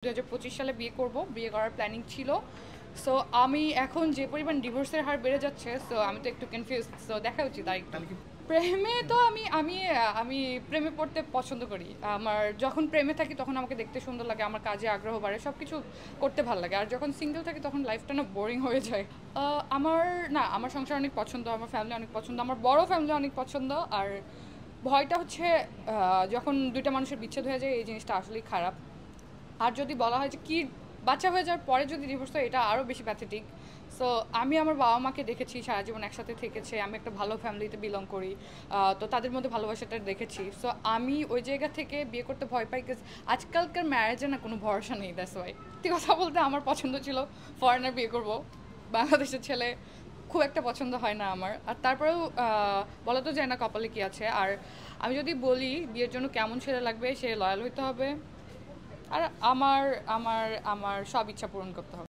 2025 সালে বিয়ে করব, বিয়ে করার প্ল্যানিং ছিল। সো আমি এখন যে পরিমাণ ডিভোর্সের হার বেড়ে যাচ্ছে, সো আমি তো একটু কনফিউজ। সো দেখা উচিত আরেকটু। প্রেমে তো আমি আমি আমি প্রেমে পড়তে পছন্দ করি। আমার যখন প্রেমে থাকি তখন আমাকে দেখতে সুন্দর লাগে, আমার কাজে আগ্রহ বাড়ে, সব কিছু করতে ভালো লাগে। আর যখন সিঙ্গেল থাকি তখন লাইফটা না বোরিং হয়ে যায়। আমার না, আমার সংসার অনেক পছন্দ, আমার ফ্যামিলি অনেক পছন্দ, আমার বড় ফ্যামিলি অনেক পছন্দ। আর ভয়টা হচ্ছে যখন দুইটা মানুষের বিচ্ছেদ হয়ে যায়, এই জিনিসটা আসলেই খারাপ। আর যদি বলা হয় যে কি বাচ্চা হয়ে যাওয়ার পরে যদি ডিভোর্স হয়, এটা আরও বেশি প্যাথেটিক। সো আমি আমার বাবা মাকে দেখেছি সারা জীবন একসাথে থেকেছে, আমি একটা ভালো ফ্যামিলিতে বিলং করি, তো তাদের মধ্যে ভালোবাসাটা দেখেছি। সো আমি ওই জায়গা থেকে বিয়ে করতে ভয় পাই, বিকজ আজকালকার ম্যারেজে না কোনো ভরসা নেই। That's why. সত্যি কথা বলতে আমার পছন্দ ছিল ফরেনার বিয়ে করব, বাংলাদেশের ছেলে খুব একটা পছন্দ হয় না আমার। আর তারপরেও বলা তো যায় না কপালে কি আছে। আর আমি যদি বলি বিয়ের জন্য কেমন ছেলে লাগবে, সে লয়াল হইতে হবে, আর আমার আমার আমার সব ইচ্ছা পূরণ করতে হবে।